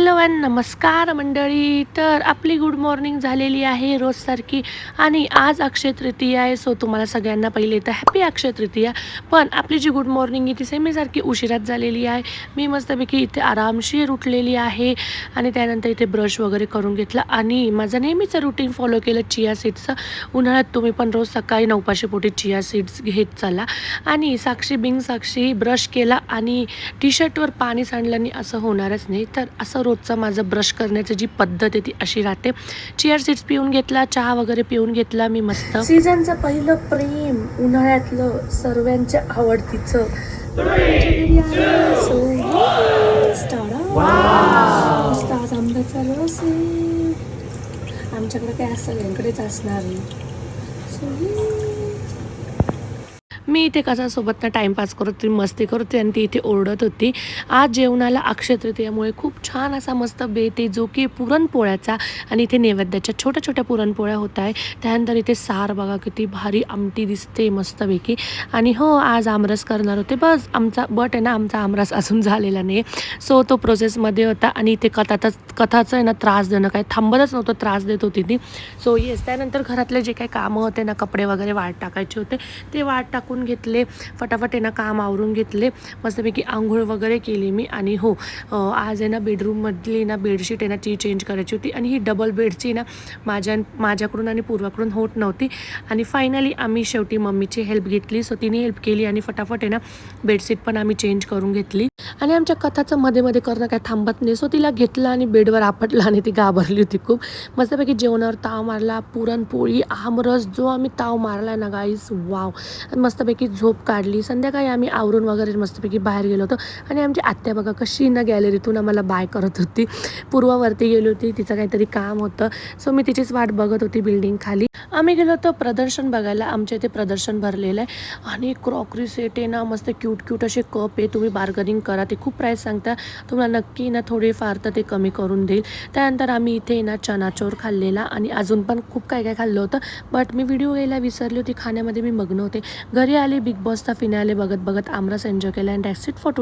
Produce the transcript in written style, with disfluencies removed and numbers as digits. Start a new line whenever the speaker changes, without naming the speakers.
Hello and नमस्कार मंडळी. तर आपली गुड मॉर्निंग झालेली आहे रोजसारखी आणि आज अक्षय तृतीया आहे. सो तुम्हाला सगळ्यांना पहिले तर हॅपी अक्षय तृतीया. पण आपली जी गुड मॉर्निंग आहे ती सेमीसारखी उशिरात झालेली आहे. मी मस्तपैकी इथे आरामशीर उठलेली आहे आणि त्यानंतर इथे ब्रश वगैरे करून घेतला आणि माझं नेहमीचं रुटीन फॉलो केलं चिया सीड्सचं. उन्हाळ्यात तुम्ही पण रोज सकाळी 9:00 पोटी चिया सीड्स घेत चला. आणि साक्षी ब्रश केला आणि टी शर्टवर पाणी सांडल्याने असं होणारच नाही. तर असं रोजचं माझं ब्रश करण्याची जी पद्धत आहे ती अशी राहते. चिया सीड्स पिऊन घेतला, चहा वगैरे पिऊन घेतला मी मस्त. सीझनचं पहिलं प्रेम उन्हाळ्यातलं सर्वांच्या आवडतीचं मस्त आज आंब्याचा रस आहे. आमच्याकडे काय असं सगळ्यांकडेच असणार आहे. मी इथे कशासोबत ना टाईमपास करत होती, मस्ती करत होती आणि ती इथे ओरडत होती. आज जेवणाला अक्षय तृतीयामुळे खूप छान असा मस्त बेत आहे जो की पुरणपोळ्याचा आणि इथे नैवेद्याच्या छोट्या छोट्या पुरणपोळ्या होत आहे. त्यानंतर इथे सार बघा किती भारी आमटी दिसते मस्तपैकी. आणि हो आज आमरस करणार होते बस आहे ना आमचा आमरस अजून झालेला नाही. सो तो प्रोसेसमध्ये होता आणि इथे कथाचं आहे ना त्रास देणं काही थांबतच नव्हतं, त्रास देत होती ती. सो येस त्यानंतर घरातले जे काही कामं होते ना, कपडे वगैरे वाट टाकायचे होते ते वाट टाकून घेतले. फटाफट आहे ना काम आवरून घेतले. मस्तपैकी आंघोळ वगैरे केली मी. आणि हो आज आहे ना बेडरूममधली ना बेडशीट आहे ना ती चेंज करायची होती आणि ही डबल बेडची ना माझ्याकडून आणि पूर्वाकडून होत नव्हती. आणि फायनली आम्ही शेवटी मम्मीची हेल्प घेतली. सो तिने हेल्प केली आणि फटाफट आहे ना बेडशीट पण आम्ही चेंज करून घेतली. आणि आमच्या कथाचं मध्ये करणं काय थांबत नाही. सो तिला घेतलं आणि बेडवर आपटलं आणि ती घाबरली होती खूप. मस्तपैकी जेवणावर ताव मारला, पुरणपोळी आमरस जो आम्ही ताव मारला ना गाईस, वाव. मस्तपैकी झोप काढली. संध्याकाळी आम्ही आवरून वगैरे मस्तपैकी बाहेर गेलो होतो आणि आमची आत्या बघा कशी ना गॅलरीतून आम्हाला बाय करत होती. पूर्वावरती गेली होती, तिचं काहीतरी काम होतं. सो मी तिचीच वाट बघत होती बिल्डिंग खाली. आम्ही गेलो होतो प्रदर्शन बघायला. आमच्या इथे प्रदर्शन भरलेलं आहे आणि क्रॉकरी सेट आहे ना, मस्त क्यूट असे कप आहे. तुम्ही बार्गनिंग करा, ते खूप प्राईस सांगता. तुम्हाला नक्की ना थोडेफार तर ते कमी करून देईल. त्यानंतर आम्ही इथे ना चनाचोर खाल्लेला आणि अजून पण खूप काय खाल्लं होतं. बट मी व्हिडिओ घ्यायला विसरली होती, खाण्यामध्ये मी मग्न होते. घरी आले, बिग बॉसचा फिनाले बघत आमरस एन्जॉय केला अँड दॅट्स इट फॉर